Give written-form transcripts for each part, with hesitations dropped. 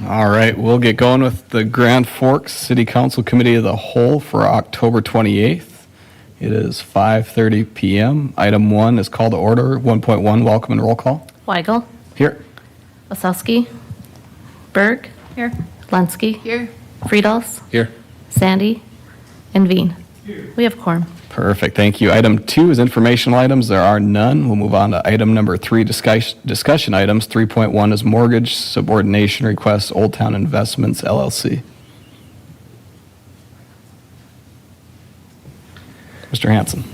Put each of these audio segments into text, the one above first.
All right, we'll get going with the Grand Forks City Council Committee of the Whole for October 28th. It is 5:30 p.m. Item 1 is called to order. 1.1, welcome and roll call. Weigel. Here. Osowski. Berg. Here. Lensky. Here. Friedels. Here. Sandy. And Veen. Here. We have quorum. Perfect, thank you. Item 2 is informational items. There are none. We'll move on to item number 3, discussion items. 3.1 is mortgage subordination request, Old Town Investments, LLC. Mr. Hanson.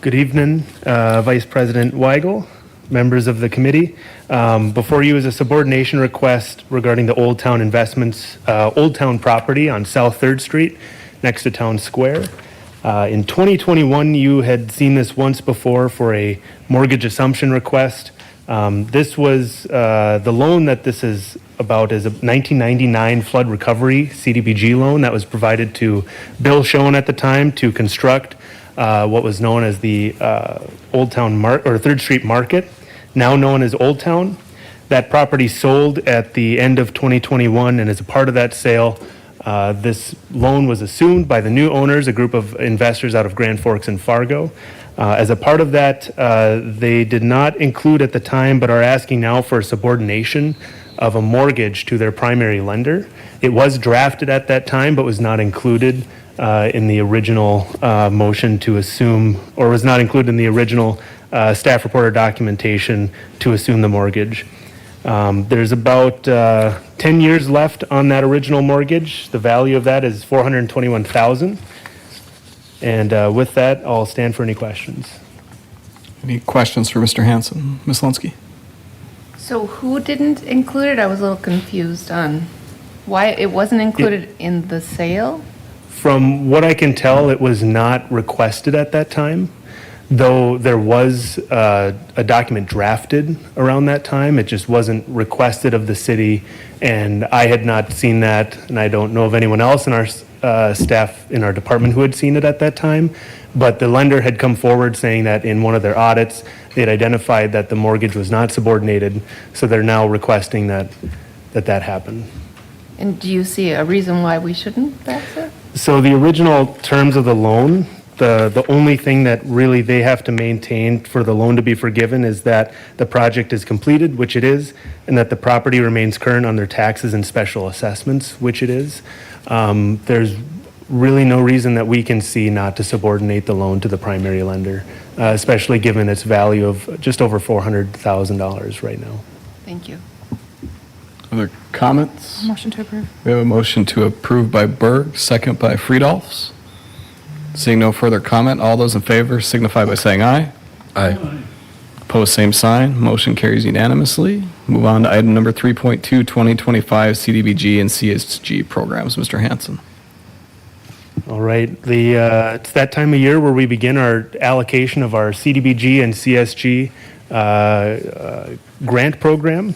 Good evening, Vice President Weigel, members of the committee. Before you is a subordination request regarding the Old Town Investments, Old Town property on South 3rd Street next to Town Square. In 2021, you had seen this once before for a mortgage assumption request. This was the loan that this is about is a 1999 flood recovery CDBG loan that was provided to Bill Schoen at the time to construct what was known as the Old Town or 3rd Street Market, now known as Old Town. That property sold at the end of 2021, and as a part of that sale, this loan was assumed by the new owners, a group of investors out of Grand Forks and Fargo. As a part of that, they did not include at the time, but are asking now for subordination of a mortgage to their primary lender. It was drafted at that time, but was not included in the original motion to assume, or was not included in the original staff report or documentation to assume the mortgage. There's about 10 years left on that original mortgage. The value of that is $421,000. And with that, I'll stand for any questions. Any questions for Mr. Hanson? Ms. Lensky? So who didn't include it? I was a little confused on why it wasn't included in the sale. From what I can tell, it was not requested at that time. Though there was a document drafted around that time, it just wasn't requested of the city, and I had not seen that, and I don't know of anyone else in our staff in our department who had seen it at that time. But the lender had come forward saying that in one of their audits, they had identified that the mortgage was not subordinated, so they're now requesting that happen. And do you see a reason why we shouldn't pass it? So the original terms of the loan, the only thing that really they have to maintain for the loan to be forgiven is that the project is completed, which it is, and that the property remains current on their taxes and special assessments, which it is. There's really no reason that we can see not to subordinate the loan to the primary lender, especially given its value of just over $400,000 right now. Thank you. Other comments? Motion to approve. We have a motion to approve by Berg, second by Friedolfs. Seeing no further comment, all those in favor signify by saying aye. Aye. Opposed, same sign. Motion carries unanimously. Move on to item number 3.2, 2025 CDBG and CSG programs. Mr. Hanson. All right, it's that time of year where we begin our allocation of our CDBG and CSG grant program.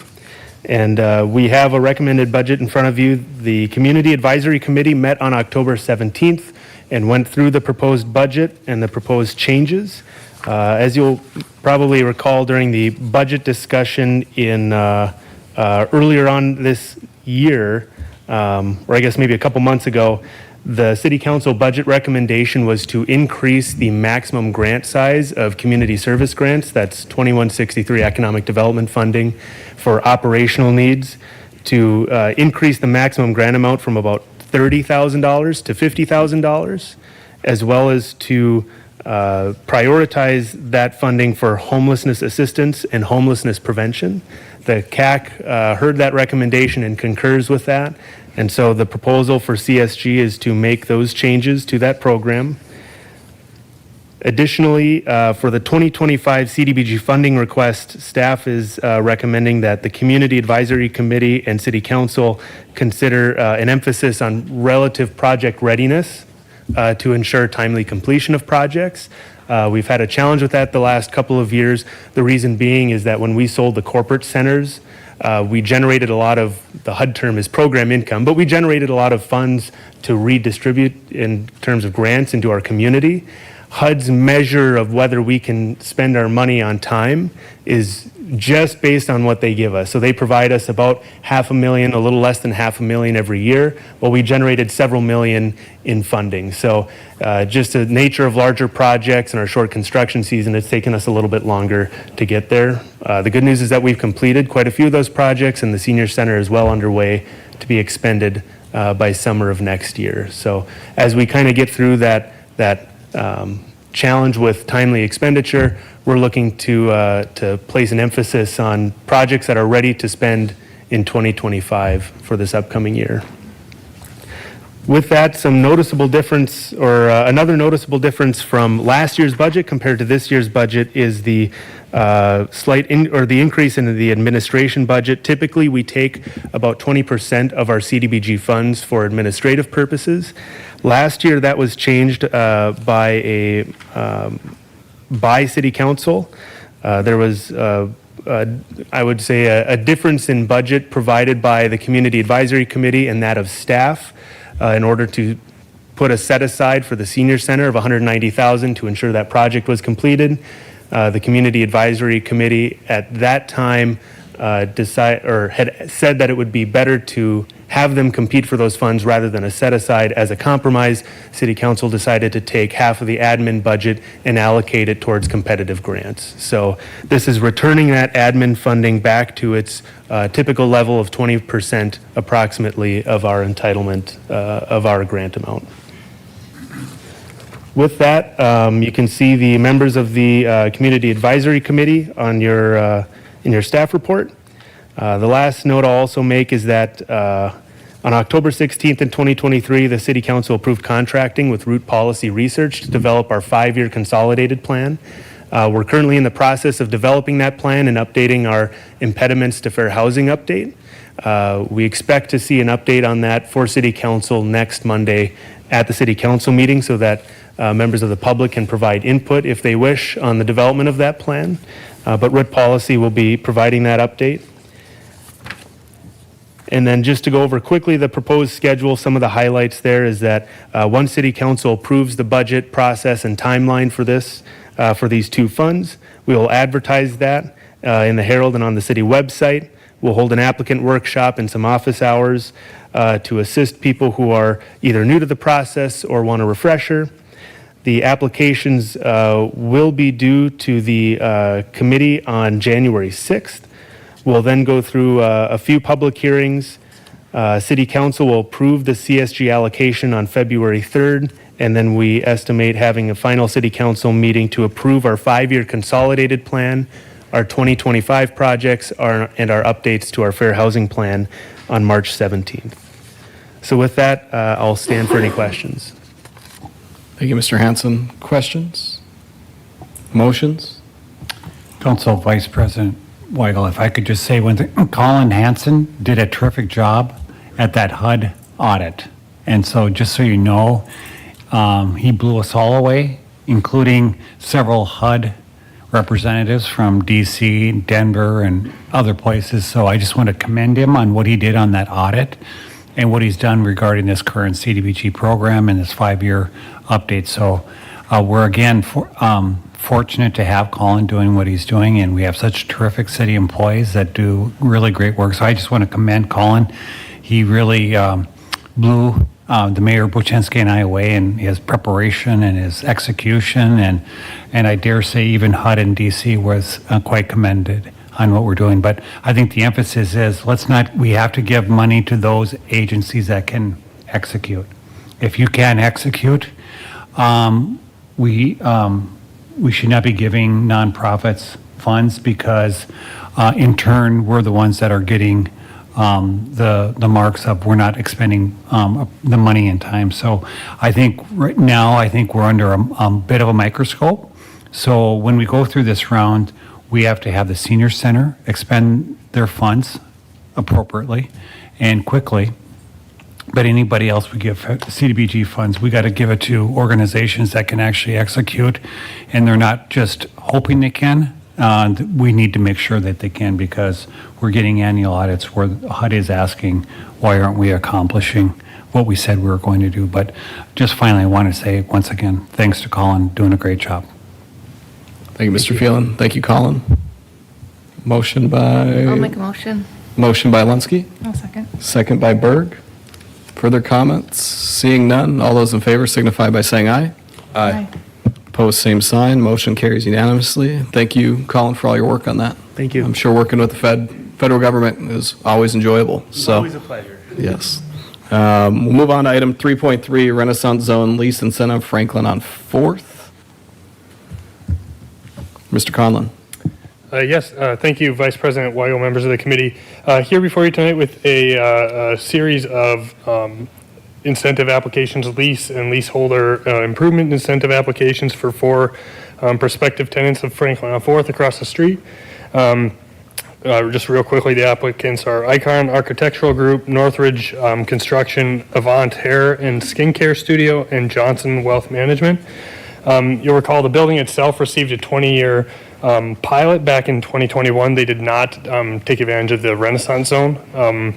And we have a recommended budget in front of you. The Community Advisory Committee met on October 17th and went through the proposed budget and the proposed changes. As you'll probably recall during the budget discussion in earlier on this year, or I guess maybe a couple months ago, the City Council budget recommendation was to increase the maximum grant size of community service grants, that's 2163 economic development funding for operational needs, to increase the maximum grant amount from about $30,000 to $50,000, as well as to prioritize that funding for homelessness assistance and homelessness prevention. The CAC heard that recommendation and concurs with that, and so the proposal for CSG is to make those changes to that program. Additionally, for the 2025 CDBG funding request, staff is recommending that the Community Advisory Committee and City Council consider an emphasis on relative project readiness to ensure timely completion of projects. We've had a challenge with that the last couple of years. The reason being is that when we sold the corporate centers, we generated a lot of, the HUD term is program income, but we generated a lot of funds to redistribute in terms of grants into our community. HUD's measure of whether we can spend our money on time is just based on what they give us. So they provide us about $500,000, a little less than $500,000 every year. Well, we generated several million in funding. So just the nature of larger projects and our short construction season, it's taken us a little bit longer to get there. The good news is that we've completed quite a few of those projects, and the senior center is well underway to be expended by summer of next year. So as we kind of get through that challenge with timely expenditure, we're looking to place an emphasis on projects that are ready to spend in 2025 for this upcoming year. With that, some noticeable difference, or another noticeable difference from last year's budget compared to this year's budget is the the increase in the administration budget. Typically, we take about 20% of our CDBG funds for administrative purposes. Last year, that was changed by City Council. There was, I would say, a difference in budget provided by the Community Advisory Committee and that of staff in order to put a set aside for the senior center of $190,000 to ensure that project was completed. The Community Advisory Committee at that time had said that it would be better to have them compete for those funds rather than a set aside. As a compromise, City Council decided to take half of the admin budget and allocate it towards competitive grants. So this is returning that admin funding back to its typical level of 20% approximately of our entitlement of our grant amount. With that, you can see the members of the Community Advisory Committee on in your staff report. The last note I'll also make is that on October 16th in 2023, the City Council approved contracting with Root Policy Research to develop our 5-year consolidated plan. We're currently in the process of developing that plan and updating our impediments to fair housing update. We expect to see an update on that for City Council next Monday at the City Council meeting so that members of the public can provide input if they wish on the development of that plan. But Root Policy will be providing that update. And then just to go over quickly the proposed schedule, some of the highlights there is that once City Council approves the budget process and timeline for this, for these two funds, we will advertise that in the Herald and on the city website. We'll hold an applicant workshop and some office hours to assist people who are either new to the process or want a refresher. The applications will be due to the committee on January 6th. We'll then go through a few public hearings. City Council will approve the CSG allocation on February 3rd, and then we estimate having a final City Council meeting to approve our 5-year consolidated plan, our 2025 projects, and our updates to our fair housing plan on March 17th. So with that, I'll stand for any questions. Thank you, Mr. Hanson. Questions? Motions? Council Vice President Weigel, if I could just say one thing, Colin Hanson did a terrific job at that HUD audit. And so just so you know, he blew us all away, including several HUD representatives from DC, Denver, and other places. So I just want to commend him on what he did on that audit and what he's done regarding this current CDBG program and this 5-year update. So we're again fortunate to have Colin doing what he's doing, and we have such terrific city employees that do really great work. So I just want to commend Colin. He really blew the Mayor Buchenski and I away in his preparation and his execution, and I dare say even HUD in DC was quite commended on what we're doing. But I think the emphasis is we have to give money to those agencies that can execute. If you can't execute, we should not be giving nonprofits funds because in turn, we're the ones that are getting the marks of we're not expending the money in time. So I think right now, we're under a bit of a microscope. So when we go through this round, we have to have the senior center expend their funds appropriately and quickly. But anybody else we give CDBG funds, we got to give it to organizations that can actually execute, and they're not just hoping they can. We need to make sure that they can, because we're getting annual audits where HUD is asking, why aren't we accomplishing what we said we were going to do? But just finally, I want to say once again, thanks to Colin, doing a great job. Thank you, Mr. Phelan. Thank you, Colin. Motion I'll by, make a motion. motion by Linsky, I'll second. second by Berg. Further comments? Seeing none, all those in favor signify by saying aye. Opposed, same sign. Motion carries unanimously. Thank you, Colin, for all your work on that. Thank you. I'm sure working with the federal government is always enjoyable, so. Always a pleasure. Yes. We'll move on to item 3.3, Renaissance Zone Lease Incentive, Franklin on 4th. Mr. Conlon. Yes, thank you, Vice President Weigel, members of the committee. Here before you tonight with a series of incentive applications, lease and leaseholder improvement incentive applications for 4 prospective tenants of Franklin on 4th across the street. Just real quickly, the applicants are Icon Architectural Group, Northridge Construction, Avant Hair and Skincare Studio, and Johnson Wealth Management. You'll recall the building itself received a 20-year pilot back in 2021. They did not take advantage of the Renaissance Zone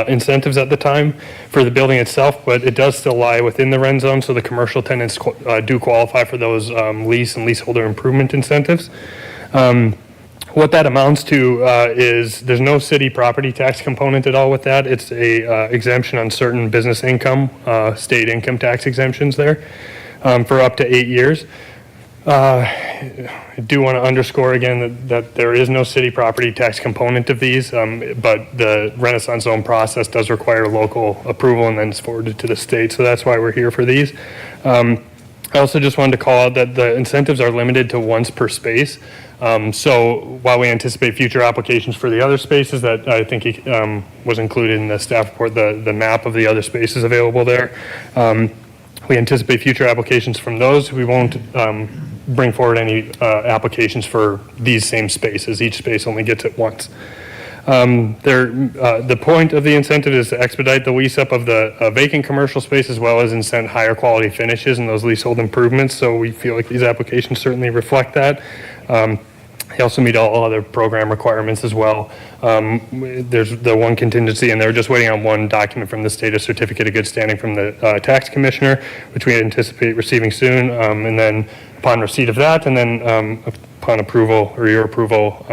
incentives at the time for the building itself, but it does still lie within the Ren Zone, so the commercial tenants do qualify for those lease and leaseholder improvement incentives. What that amounts to is there's no city property tax component at all with that. It's a exemption on certain business income, state income tax exemptions there for up to 8 years. I do want to underscore again that there is no city property tax component of these, but the Renaissance Zone process does require local approval and then it's forwarded to the state. So that's why we're here for these. I also just wanted to call out that the incentives are limited to once per space. So while we anticipate future applications for the other spaces that I think was included in the staff report, the map of the other spaces available there, we anticipate future applications from those. We won't bring forward any applications for these same spaces. Each space only gets it once. The point of the incentive is to expedite the lease up of the vacant commercial space as well as incent higher quality finishes and those leasehold improvements. So we feel like these applications certainly reflect that. They also meet all other program requirements as well. There's the one contingency, and they're just waiting on one document from the state, a certificate of good standing from the tax commissioner, which we anticipate receiving soon. And then upon receipt of that, and then upon approval or your approval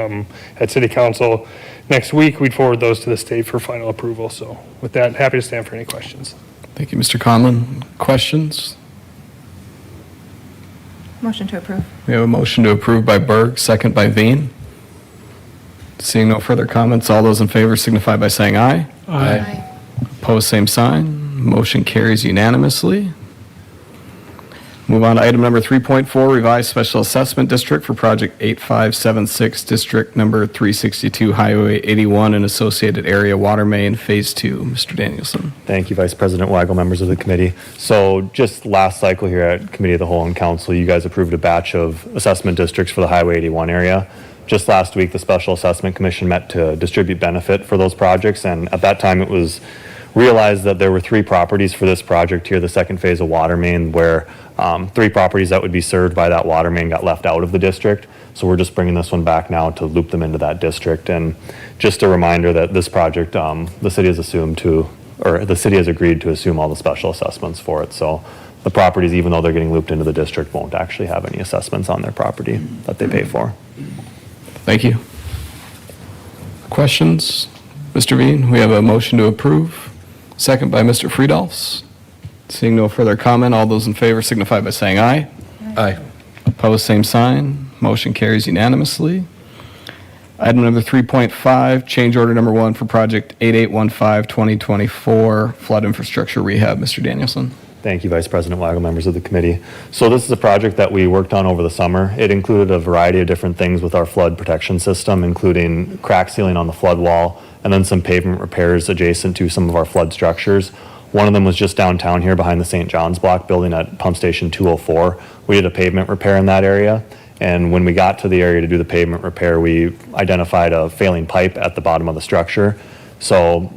at City Council next week, we'd forward those to the state for final approval. So with that, happy to stand for any questions. Thank you, Mr. Conlon. Questions? Motion to approve. We have a motion to approve by Berg, second by Veen. Seeing no further comments, all those in favor signify by saying aye. Aye. Opposed, same sign. Motion carries unanimously. Move on to item number 3.4, revised special assessment district for project 8576, district number 362, Highway 81 and associated area water main, phase 2. Mr. Danielson. Thank you, Vice President Weigel, members of the committee. So just last cycle here at Committee of the Whole and Council, you guys approved a batch of assessment districts for the Highway 81 area. Just last week, the Special Assessment Commission met to distribute benefit for those projects, and at that time it was realized that there were 3 properties for this project here, the second phase of water main, where 3 properties that would be served by that water main got left out of the district. So we're just bringing this one back now to loop them into that district. And just a reminder that this project, the city has agreed to assume all the special assessments for it. So the properties, even though they're getting looped into the district, won't actually have any assessments on their property that they pay for. Thank you. Questions? Mr. Veen, we have a motion to approve, second by Mr. Friedolfs. Seeing no further comment, all those in favor signify by saying aye. Aye. Opposed, same sign. Motion carries unanimously. Item number 3.5, change order number 1 for project 8815-2024 flood infrastructure rehab. Mr. Danielson. Thank you, Vice President Weigel, members of the committee. So this is a project that we worked on over the summer. It included a variety of different things with our flood protection system, including crack sealing on the flood wall, and then some pavement repairs adjacent to some of our flood structures. One of them was just downtown here behind the St. John's Block building at Pump Station 204. We did a pavement repair in that area, and when we got to the area to do the pavement repair, we identified a failing pipe at the bottom of the structure. So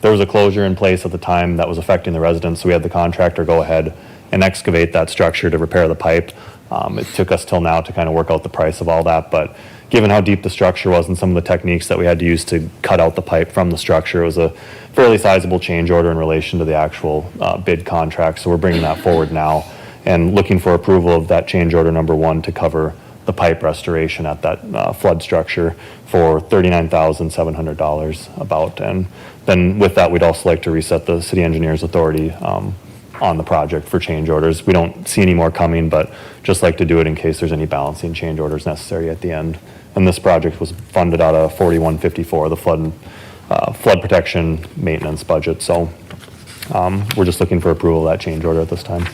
there was a closure in place at the time that was affecting the residents, so we had the contractor go ahead and excavate that structure to repair the pipe. It took us till now to kind of work out the price of all that, but given how deep the structure was and some of the techniques that we had to use to cut out the pipe from the structure, it was a fairly sizable change order in relation to the actual bid contract. So we're bringing that forward now and looking for approval of that change order number 1 to cover the pipe restoration at that flood structure for $39,700 about. And then with that, we'd also like to reset the city engineer's authority on the project for change orders. We don't see any more coming, but just like to do it in case there's any balancing change orders necessary at the end. And this project was funded out of 4154, the flood protection maintenance budget. So we're just looking for approval of that change order at this time.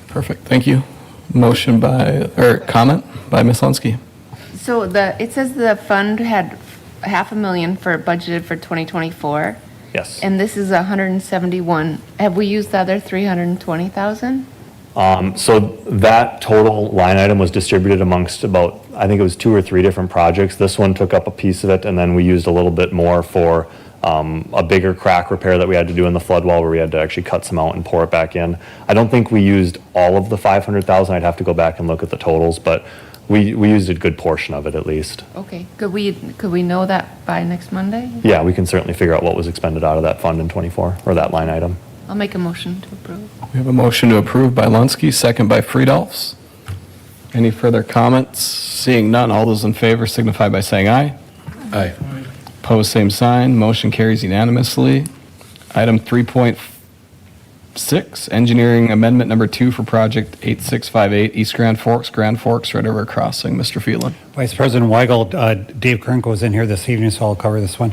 Perfect, thank you. Motion by, or comment by Ms. Lunskey. So it says the fund had $500,000 for budgeted for 2024, Yes. and this is 171. Have we used the other 320,000? So that total line item was distributed amongst about, I think it was 2 or 3 different projects. This one took up a piece of it, and then we used a little bit more for a bigger crack repair that we had to do in the flood wall where we had to actually cut some out and pour it back in. I don't think we used all of the 500,000. I'd have to go back and look at the totals, but we used a good portion of it at least. Okay, could we know that by next Monday? Yeah, we can certainly figure out what was expended out of that fund in '24, or that line item. I'll make a motion to approve. We have a motion to approve by Lunskey, second by Friedolfs. Any further comments? Seeing none, all those in favor signify by saying aye. Aye. Opposed, same sign. Motion carries unanimously. Item 3.6, engineering amendment number 2 for project 8658 East Grand Forks, Red River Crossing. Mr. Phelan. Vice President Weigel, Dave Kernko is in here this evening, so I'll cover this one.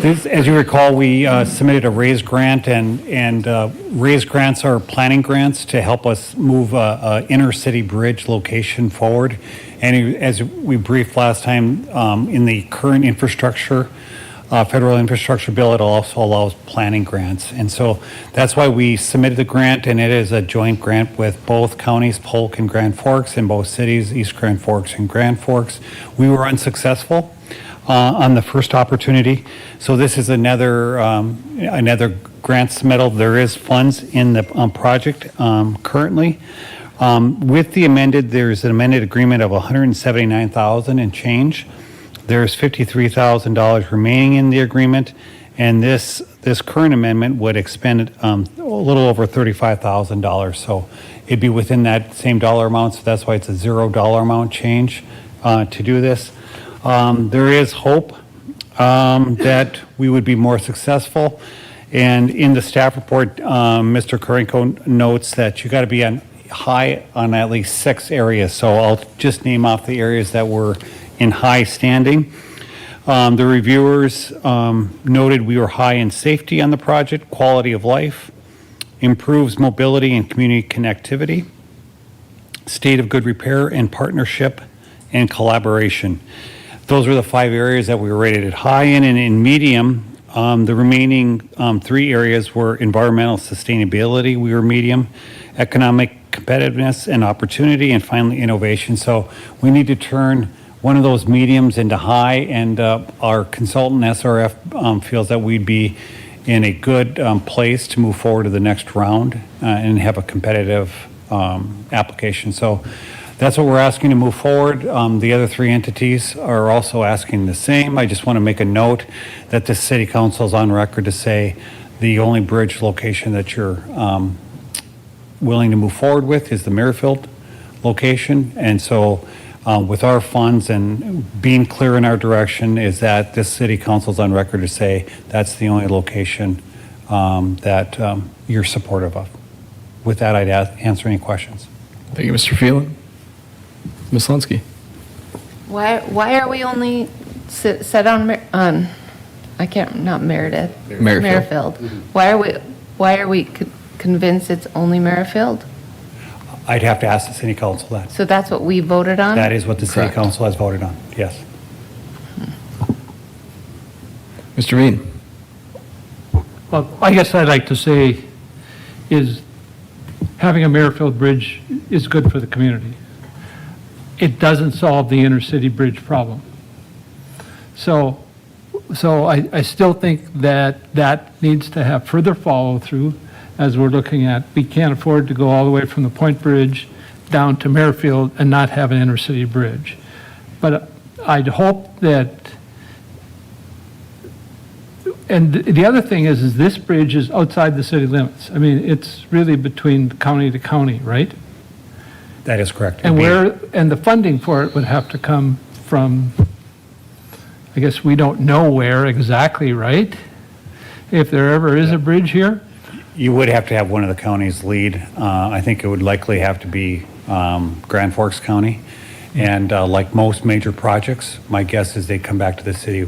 As you recall, we submitted a raised grant, and raised grants are planning grants to help us move a inner city bridge location forward. And as we briefed last time, in the current infrastructure, federal infrastructure bill, it also allows planning grants. And so that's why we submitted the grant, and it is a joint grant with both counties, Polk and Grand Forks, and both cities, East Grand Forks and Grand Forks. We were unsuccessful on the first opportunity. So this is another grant submittal. There is funds in the project currently. With the there's an amended agreement of $179,000 and change. There's $53,000 remaining in the agreement, and this current amendment would expend a little over $35,000. So it'd be within that same dollar amount, so that's why it's a $0 amount change to do this. There is hope that we would be more successful, and in the staff report, Mr. Karenko notes that you got to be high on at least 6 areas. So I'll just name off the areas that were in high standing. The reviewers noted we were high in safety on the project, quality of life, improves mobility and community connectivity, state of good repair, and partnership and collaboration. Those were the 5 areas that we were rated high in, and in medium, the remaining 3 areas were environmental sustainability, we were medium, economic competitiveness and opportunity, and finally innovation. So we need to turn one of those mediums into high, and our consultant SRF feels that we'd be in a good place to move forward to the next round and have a competitive application. So that's what we're asking to move forward. The other 3 entities are also asking the same. I just want to make a note that the city council is on record to say the only bridge location that you're willing to move forward with is the Merrifield location. And so with our funds and being clear in our direction is that this city council is on record to say that's the only location that you're supportive of. With that, I'd answer any questions. Thank you, Mr. Phelan. Ms. Lunskey. Why are we only set on not Meredith? Merrifield. Why are we convinced it's only Merrifield? I'd have to ask the city council that. So that's what we voted on? That is what the city Correct. council has voted on, yes. Mr. Veen. Well, I guess I'd like to say is having a Merrifield Bridge is good for the community. It doesn't solve the inner city bridge problem. So I still think that needs to have further follow through as we're looking at, we can't afford to go all the way from the Point Bridge down to Merrifield and not have an inner city bridge. But I'd hope that, and the other thing is this bridge is outside the city limits. I mean, it's really between county to county, right? That is correct. And and the funding for it would have to come from, I guess we don't know where exactly, right? If there ever is a bridge here? You would have to have one of the counties lead. I think it would likely have to be Grand Forks County. And like most major projects, my guess is they come back to the city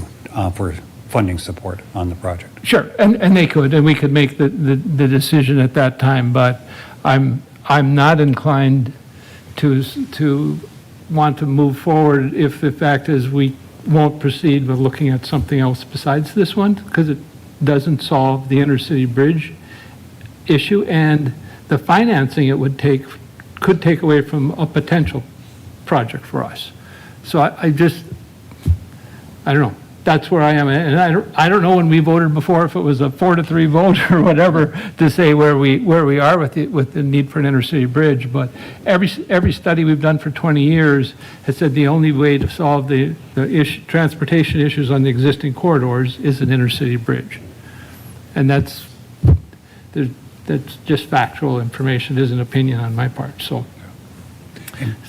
for funding support on the project. Sure, and they could, and we could make the decision at that time, but I'm not inclined to want to move forward if the fact is we won't proceed with looking at something else besides this one, because it doesn't solve the intercity bridge issue, and the financing it would take, could take away from a potential project for us. So I don't know. That's where I am, and I don't know when we voted before, if it was a 4-3 vote or whatever, to say where we are with the need for an intercity bridge, but every study we've done for 20 years has said the only way to solve the transportation issues on the existing corridors is an intercity bridge. And that's just factual information, it isn't opinion on my part, so.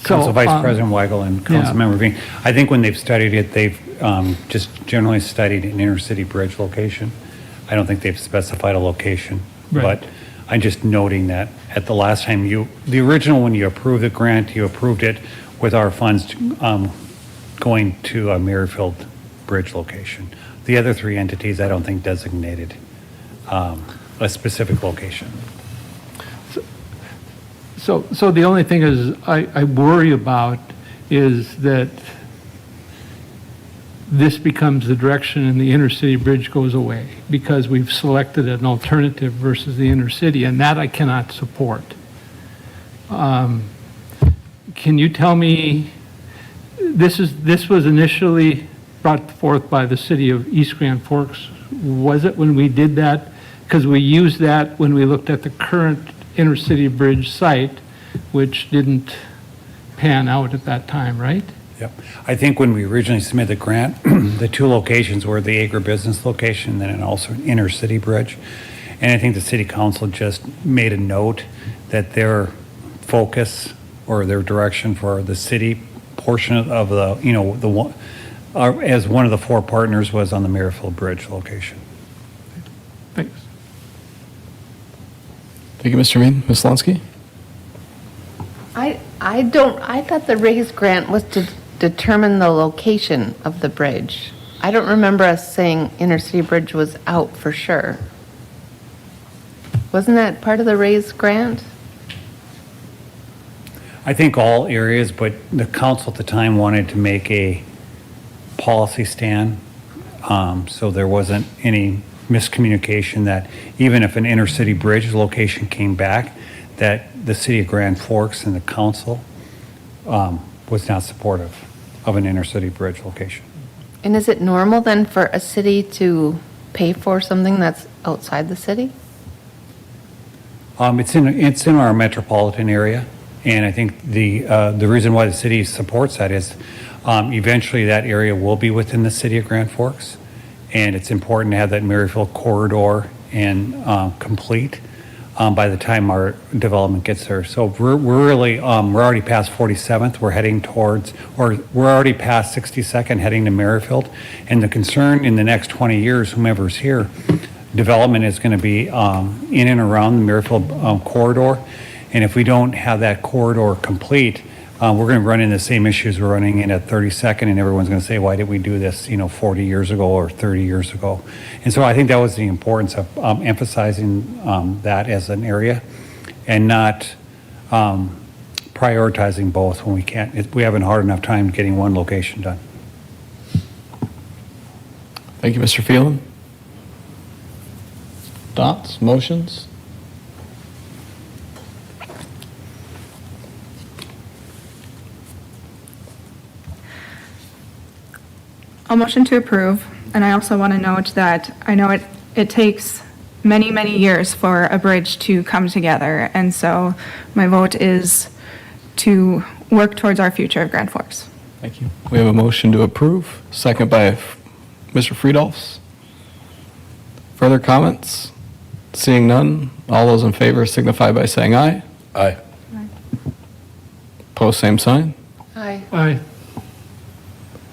Council Vice President Weigel and Councilmember Veen, I think when they've studied it, they've just generally studied an intercity bridge location. I don't think they've specified a location, Right. but I'm just noting that at the last time the original, when you approved the grant, you approved it with our funds going to a Merrifield Bridge location. The other three entities, I don't think designated a specific location. So the only thing is I worry about is that this becomes the direction and the intercity bridge goes away because we've selected an alternative versus the intercity, and that I cannot support. Can you tell me, this was initially brought forth by the city of East Grand Forks. Was it when we did that? Because we used that when we looked at the current intercity bridge site, which didn't pan out at that time, right? Yep. I think when we originally submitted the grant, the two locations were the agribusiness location and then also an intercity bridge. And I think the city council just made a note that their focus or their direction for the city portion of the, the one, as one of the four partners was on the Merrifield Bridge location. Thanks. Thank you, Mr. Veen. Ms. Lonsky? I thought the raised grant was to determine the location of the bridge. I don't remember us saying intercity bridge was out for sure. Wasn't that part of the raised grant? I think all areas, but the council at the time wanted to make a policy stand, so there wasn't any miscommunication that even if an intercity bridge location came back, that the city of Grand Forks and the council was not supportive of an intercity bridge location. And is it normal then for a city to pay for something that's outside the city? It's in our metropolitan area, and I think the reason why the city supports that is eventually that area will be within the city of Grand Forks, and it's important to have that Merrifield corridor and complete by the time our development gets there. So we're really we're already past 47th. We're heading towards, or we're already past 62nd, heading to Merrifield, and the concern in the next 20 years, whomever's here, development is going to be in and around the Merrifield corridor. And if we don't have that corridor complete, we're going to run into the same issues we're running in at 32nd, and everyone's going to say, why did we do this, 40 years ago or 30 years ago? And so I think that was the importance of emphasizing that as an area and not prioritizing both when we can't. We haven't hard enough time getting one location done. Thank you, Mr. Phelan. Thoughts, motions? I'll motion to approve, and I also want to note that I know it takes many, many years for a bridge to come together, and so my vote is to work towards our future of Grand Forks. Thank you. We have a motion to approve, second by Mr. Friedolfs. Further comments? Seeing none, all those in favor signify by saying aye. Aye. Opposed, same sign. Aye. Aye.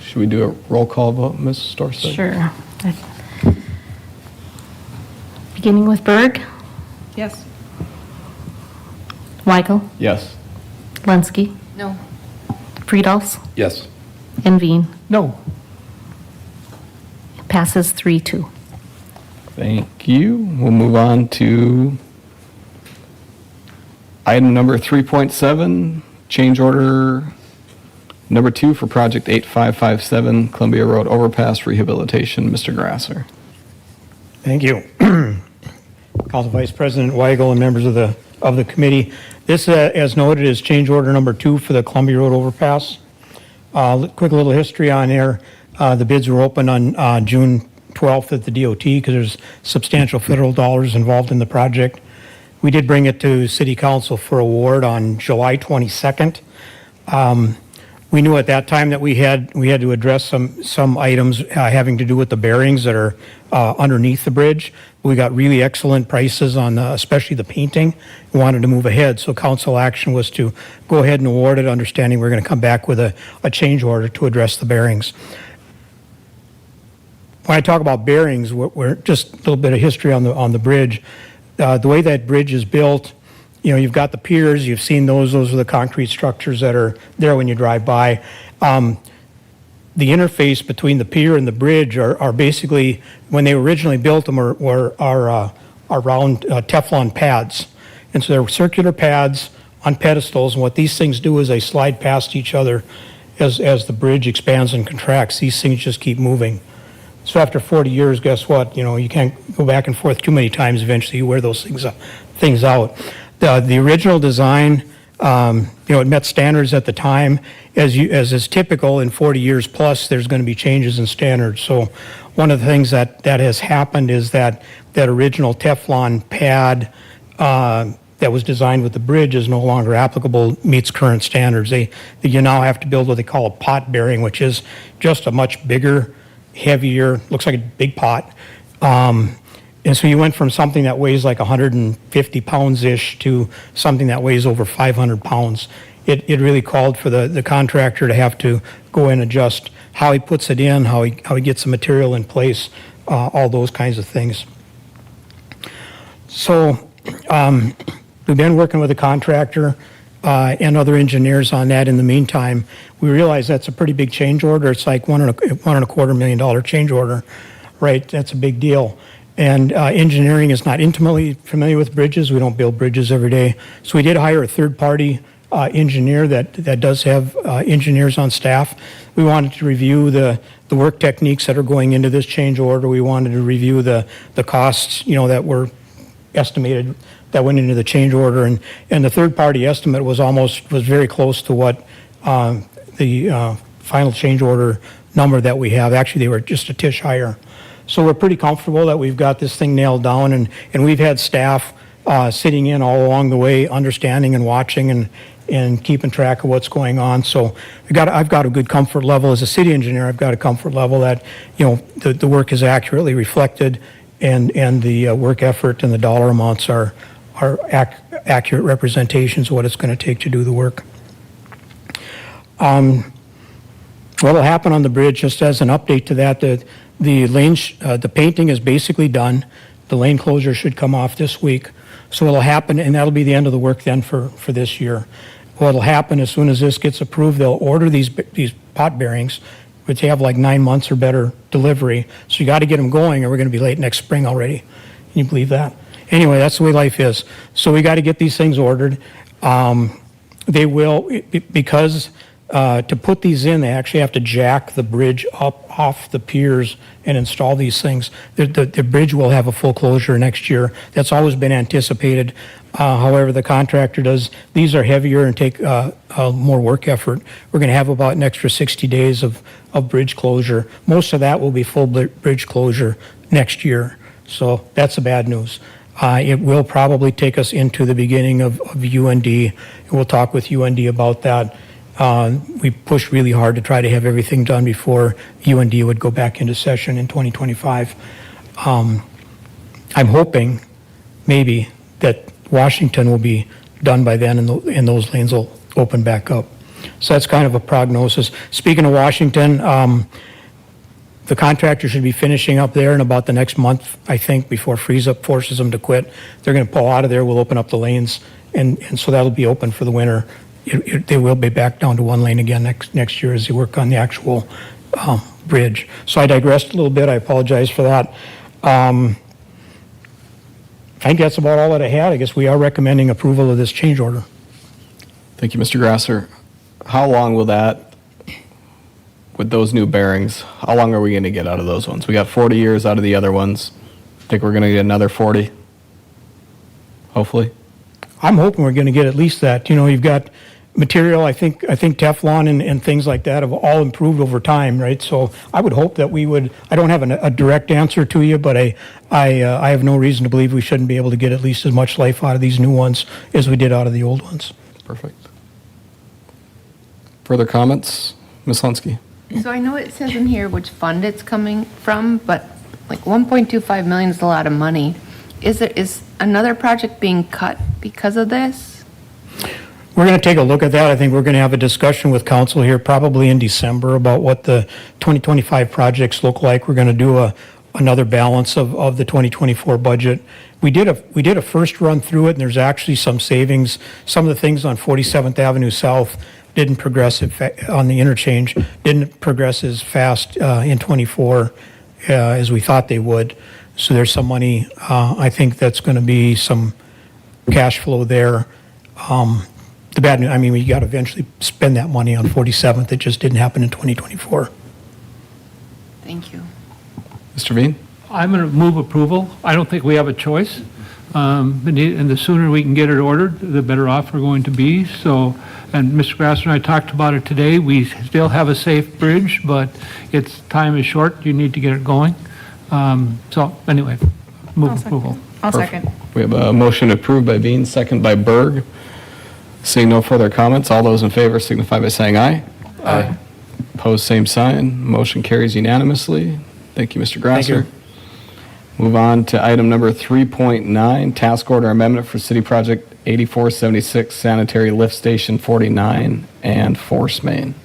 Should we do a roll call vote, Ms. Storsted? Sure. Beginning with Berg, Yes. Weigel, Yes. Lensky, No. Friedels, Yes. and Veen. No. Passes 3-2. Thank you. We'll move on to item number 3.7, change order number 2 for project 8557 Columbia Road Overpass Rehabilitation. Mr. Grasser. Thank you. Council Vice President Weigel and members of the committee. This, as noted, is change order number 2 for the Columbia Road Overpass. Quick little history on there. The bids were opened on June 12th at the DOT because there's substantial federal dollars involved in the project. We did bring it to City Council for award on July 22nd. We knew at that time that we had to address some items having to do with the bearings that are underneath the bridge. We got really excellent prices on especially the painting. We wanted to move ahead, so council action was to go ahead and award it, understanding we're going to come back with a change order to address the bearings. When I talk about bearings, we're just a little bit of history on the bridge. The way that bridge is built, you know, you've got the piers, you've seen those are the concrete structures that are there when you drive by. The interface between the pier and the bridge are basically, when they originally built them, are round Teflon pads. And so they're circular pads on pedestals, and what these things do is they slide past each other as the bridge expands and contracts. These things just keep moving. So after 40 years, guess what? You know, you can't go back and forth too many times. Eventually, you wear those things out. The original design, you know, it met standards at the time. As is typical in 40 years plus, there's going to be changes in standards. So one of the things that has happened is that original Teflon pad that was designed with the bridge is no longer applicable, meets current standards. You now have to build what they call a pot bearing, which is just a much bigger, heavier, looks like a big pot. And so you went from something that weighs like 150 pounds-ish to something that weighs over 500 pounds. It really called for the contractor to have to go in and adjust how he puts it in, how he gets the material in place, all those kinds of things. So we've been working with the contractor and other engineers on that. In the meantime, we realize that's a pretty big change order. It's like $1.25 million change order, right? That's a big deal. And engineering is not intimately familiar with bridges. We don't build bridges every day. So we did hire a third-party engineer that does have engineers on staff. We wanted to review the work techniques that are going into this change order. We wanted to review the costs, you know, that were estimated that went into the change order. And the third-party estimate was very close to what the final change order number that we have. Actually, they were just a tish higher. So we're pretty comfortable that we've got this thing nailed down, and we've had staff sitting in all along the way, understanding and watching and keeping track of what's going on. So I've got a good comfort level as a city engineer. I've got a comfort level that, you know, the work is accurately reflected, and the work effort and the dollar amounts are accurate representations of what it's going to take to do the work. What will happen on the bridge, just as an update to that, the painting is basically done. The lane closure should come off this week. So what'll happen, and that'll be the end of the work then for this year. What'll happen as soon as this gets approved, they'll order these pot bearings, which have like 9 months or better delivery. So you got to get them going, or we're going to be late next spring already. Can you believe that? Anyway, that's the way life is. So we got to get these things ordered. They will, because to put these in, they actually have to jack the bridge up off the piers and install these things. The bridge will have a full closure next year. That's always been anticipated. However, the contractor does, these are heavier and take more work effort. We're going to have about an extra 60 days of bridge closure. Most of that will be full bridge closure next year. So that's the bad news. It will probably take us into the beginning of UND. We'll talk with UND about that. We pushed really hard to try to have everything done before UND would go back into session in 2025. I'm hoping maybe that Washington will be done by then and those lanes will open back up. So that's kind of a prognosis. Speaking of Washington, the contractor should be finishing up there in about the next month, I think, before freeze-up forces them to quit. They're going to pull out of there, we'll open up the lanes, and so that'll be open for the winter. They will be back down to one lane again next year as they work on the actual bridge. So I digressed a little bit, I apologize for that. I think that's about all that I had. I guess we are recommending approval of this change order. Thank you, Mr. Grasser. How long will that, with those new bearings, how long are we going to get out of those ones? We got 40 years out of the other ones. Think we're going to get another 40? Hopefully. I'm hoping we're going to get at least that. You know, you've got material, I think Teflon and things like that have all improved over time, right? So I would hope that we would, I don't have a direct answer to you, but I have no reason to believe we shouldn't be able to get at least as much life out of these new ones as we did out of the old ones. Perfect. Further comments? Ms. Linsky? So I know it says in here which fund it's coming from, but like 1.25 million is a lot of money. Is another project being cut because of this? We're going to take a look at that. I think we're going to have a discussion with council here probably in December about what the 2025 projects look like. We're going to do another balance of the 2024 budget. We did a first run through it, and there's actually some savings. Some of the things on 47th Avenue South didn't progress on the interchange, didn't progress as fast in 24 as we thought they would. So there's some money, I think that's going to be some cash flow there. The bad news, I mean, we got to eventually spend that money on 47th. It just didn't happen in 2024. Thank you. Mr. Veen? I'm going to move approval. I don't think we have a choice. And the sooner we can get it ordered, the better off we're going to be. So, and Mr. Grasser and I talked about it today. We still have a safe bridge, but its time is short. You need to get it going. So anyway, move approval. I'll second. We have a motion approved by Veen, second by Berg. Seeing no further comments, all those in favor signify by saying aye. Aye. Opposed, same sign. Motion carries unanimously. Thank you, Mr. Grasser. Thank you. Move on to item number 3.9, task order amendment for City Project 8476 Sanitary Lift Station 49 and Force Main.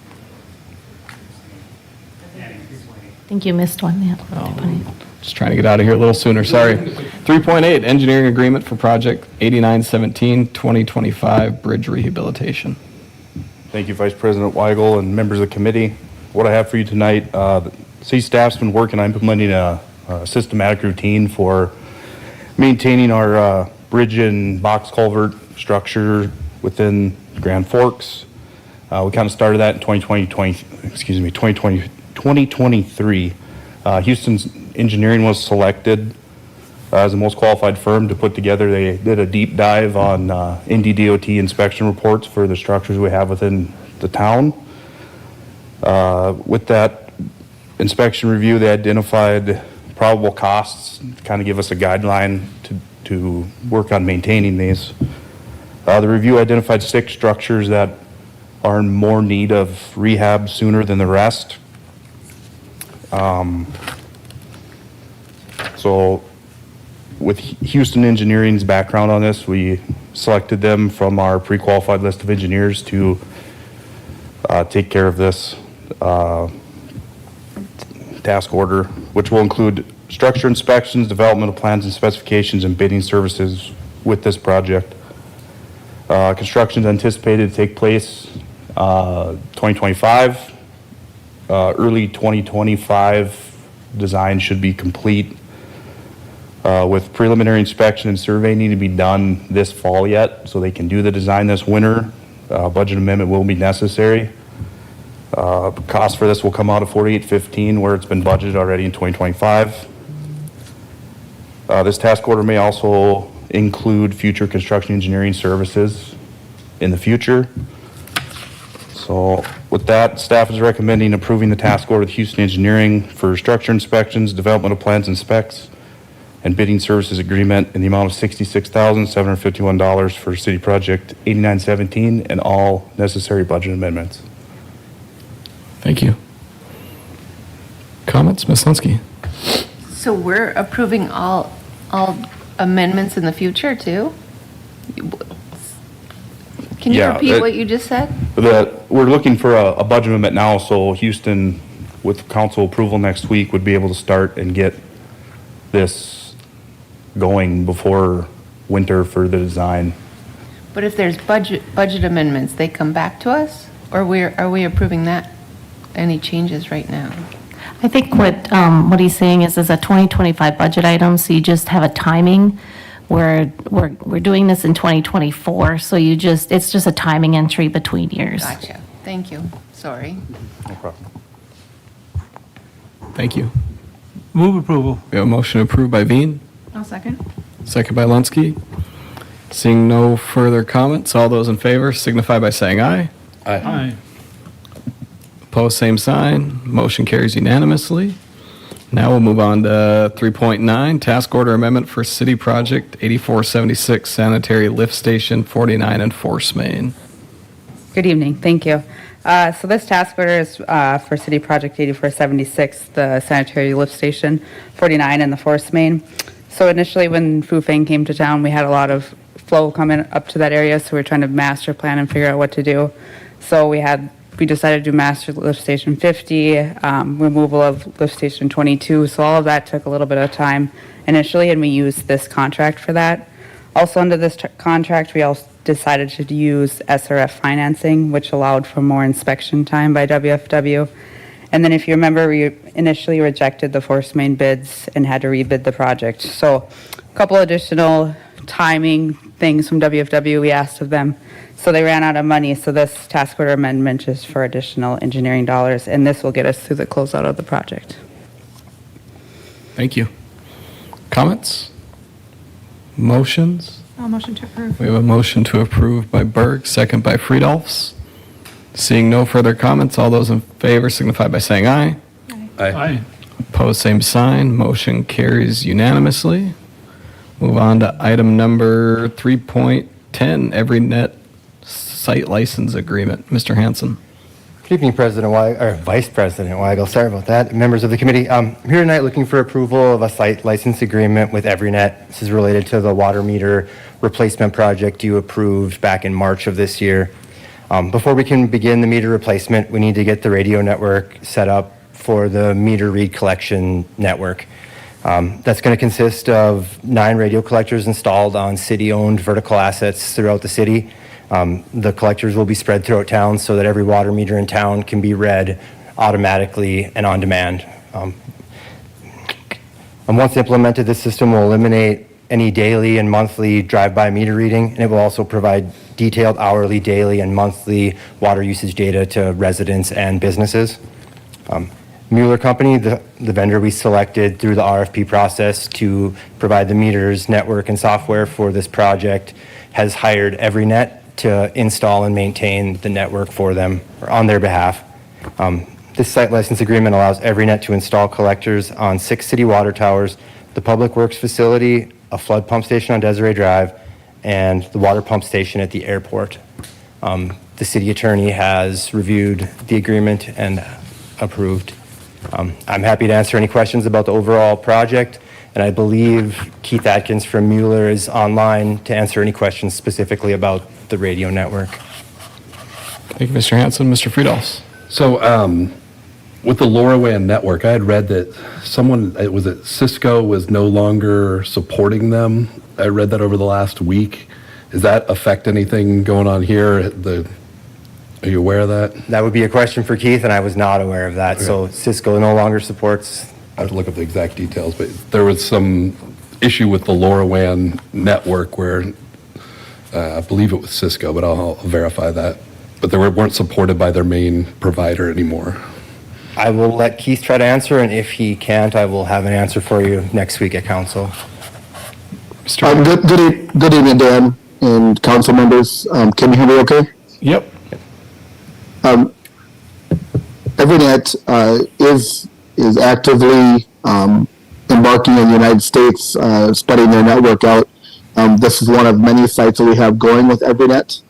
I think you missed one, yeah. Just trying to get out of here a little sooner, sorry. 3.8, engineering agreement for project 8917 2025 bridge rehabilitation. Thank you, Vice President Weigel and members of the committee. What I have for you tonight, the city staff's been working on implementing a systematic routine for maintaining our bridge and box culvert structure within Grand Forks. We kind of started that in 2023. Houston's Engineering was selected as the most qualified firm to put together. They did a deep dive on NDDOT inspection reports for the structures we have within the town. With that inspection review, they identified probable costs to kind of give us a guideline to work on maintaining these. The review identified 6 structures that are in more need of rehab sooner than the rest. So with Houston Engineering's background on this, we selected them from our pre-qualified list of engineers to take care of this task order, which will include structure inspections, developmental plans and specifications, and bidding services with this project. Construction is anticipated to take place 2025. Early 2025 design should be complete, with preliminary inspection and survey need to be done this fall yet, so they can do the design this winter. Budget amendment will be necessary. Cost for this will come out of $4815, where it's been budgeted already in 2025. This task order may also include future construction engineering services in the future. So with that, staff is recommending approving the task order with Houston Engineering for structure inspections, developmental plans and specs, and bidding services agreement in the amount of $66,751 for City Project 8917 and all necessary budget amendments. Thank you. Comments, Ms. Linsky? So we're approving all amendments in the future too? Can you Yeah, repeat what you just said? We're looking for a budget amendment now, so Houston, with council approval next week, would be able to start and get this going before winter for the design. But if there's budget amendments, they come back to us? Or are we approving that, any changes right now? I think what he's saying is a 2025 budget item, so you just have a timing where we're doing this in 2024, so it's just a timing entry between years. Gotcha. Thank you. Sorry. No problem. Thank you. Move approval. We have a motion approved by Veen, I'll second. second by Lunsky. Seeing no further comments, all those in favor signify by saying aye. Aye. Opposed, same sign. Motion carries unanimously. Now we'll move on to 3.9, Task Order Amendment for City Project 8476 Sanitary Lift Station 49 and Force Main. Good evening, thank you. So this task order is for City Project 8476, the sanitary lift station 49 and the force main. So initially when Fufeng came to town, we had a lot of flow coming up to that area, so we're trying to master plan and figure out what to do. So we decided to do master lift station 50, removal of lift station 22. So all of that took a little bit of time initially, and we used this contract for that. Also under this contract, we also decided to use SRF financing, which allowed for more inspection time by WFW. And then if you remember, we initially rejected the force main bids and had to rebid the project. So a couple additional timing things from WFW we asked of them. So they ran out of money, so this task order amendment is for additional engineering dollars, and this will get us through the closeout of the project. Thank you. Comments? Motions? I'll motion to approve. We have a motion to approve by Berg, second by Friedolfs. Seeing no further comments, all those in favor signify by saying aye. Aye. Opposed, same sign. Motion carries unanimously. Move on to item number 3.10, EveryNet Site License Agreement. Mr. Hanson. Good evening, Vice President Weigel. Sorry about that. Members of the committee, I'm here tonight looking for approval of a site license agreement with EveryNet. This is related to the water meter replacement project you approved back in March of this year. Before we can begin the meter replacement, we need to get the radio network set up for the meter read collection network. That's going to consist of 9 radio collectors installed on city-owned vertical assets throughout the city. The collectors will be spread throughout town so that every water meter in town can be read automatically and on demand. And once implemented, this system will eliminate any daily and monthly drive-by meter reading, and it will also provide detailed hourly, daily, and monthly water usage data to residents and businesses. Mueller Company, the vendor we selected through the RFP process to provide the meters, network, and software for this project, has hired EveryNet to install and maintain the network for them or on their behalf. This site license agreement allows EveryNet to install collectors on 6 city water towers, the Public Works facility, a flood pump station on Desiree Drive, and the water pump station at the airport. The city attorney has reviewed the agreement and approved. I'm happy to answer any questions about the overall project, and I believe Keith Atkins from Mueller is online to answer any questions specifically about the radio network. Thank you, Mr. Hanson. Mr. Friedolfs. So with the LoRaWAN network, I had read that Cisco was no longer supporting them. I read that over the last week. Does that affect anything going on here? Are you aware of that? That would be a question for Keith, and I was not aware of that. Okay. So Cisco no longer supports. I have to look up the exact details, but there was some issue with the LoRaWAN network where I believe it was Cisco, but I'll verify that. But they weren't supported by their main provider anymore. I will let Keith try to answer, and if he can't, I will have an answer for you next week at council. Good evening, Dan and council members. Can you hear me okay? Yep. EveryNet is actively embarking in the United States, spreading their network out. This is one of many sites that we have going with EveryNet.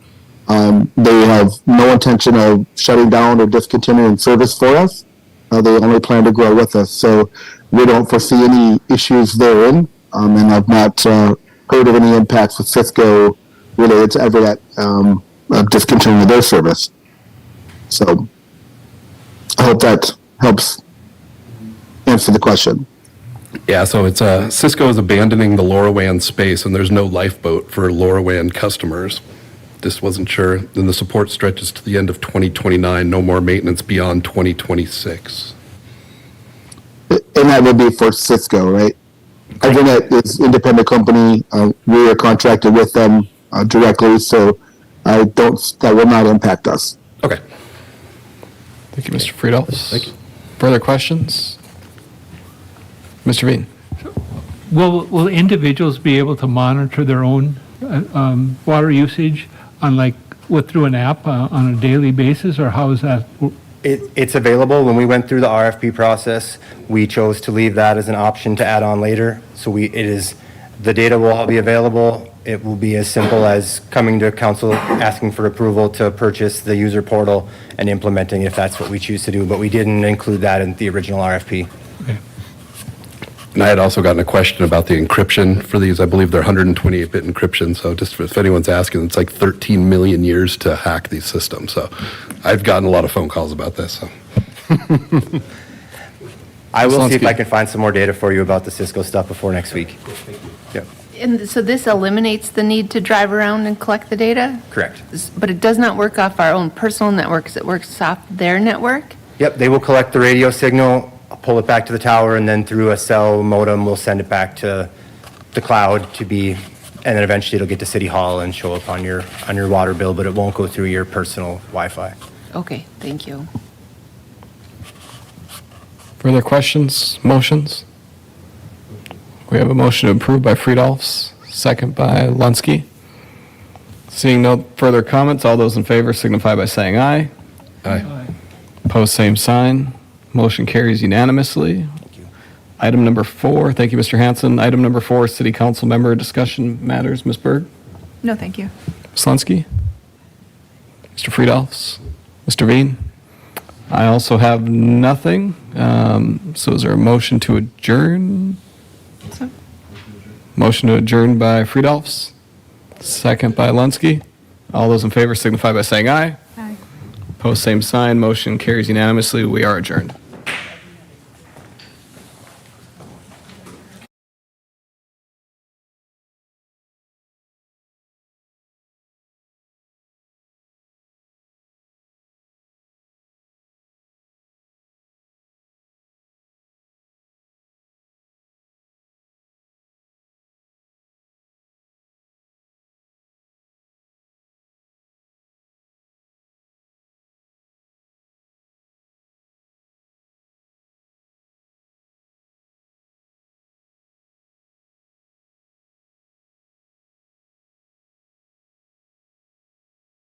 They have no intention of shutting down or discontinuing service for us. They only plan to grow with us. So we don't foresee any issues therein, and I've not heard of any impacts with Cisco related to EveryNet discontinuing their service. So I hope that helps answer the question. Yeah, so it's Cisco is abandoning the LoRaWAN space, and there's no lifeboat for LoRaWAN customers. Just wasn't sure. Then the support stretches to the end of 2029, no more maintenance beyond 2026. And that would be for Cisco, right? Evernet is an independent company. We are contracted with them directly, so that will not impact us. Okay. Thank you, Mr. Friedolfs. Thank you. Further questions? Mr. Bean? Will individuals be able to monitor their own water usage through an app on a daily basis, or how is that? It's available. When we went through the RFP process, we chose to leave that as an option to add on later. So the data will all be available. It will be as simple as coming to council, asking for approval to purchase the user portal and implementing if that's what we choose to do. But we didn't include that in the original RFP. Okay. And I had also gotten a question about the encryption for these. I believe they're 128-bit encryption. So just if anyone's asking, it's like 13 million years to hack these systems. So I've gotten a lot of phone calls about this. So. I will see if Slonsky. I can find some more data for you about the Cisco stuff before next week. Yep, And so this eliminates the need to drive around and collect the data? correct. But it does not work off our own personal networks, it works off their network? Yep, they will collect the radio signal, pull it back to the tower, and then through a cell modem, we'll send it back to the cloud and then eventually it'll get to City Hall and show up on your water bill, but it won't go through your personal Wi-Fi. Okay, thank you. Further questions, motions? We have a motion to approve by Friedolfs, second by Lunsky. Seeing no further comments, all those in favor signify by saying aye. Aye. Opposed, same sign. Motion carries unanimously. Item number 4, thank you, Mr. Hanson. Item number 4, City Council member discussion matters. Ms. Berg? No, thank you. Ms. Lunsky? Mr. Friedolfs? Mr. Veen? I also have nothing. So is there a motion to adjourn? So- Motion to adjourn by Friedolfs, second by Lunsky. All those in favor signify by saying aye. Aye. Opposed, same sign. Motion carries unanimously. We are adjourned.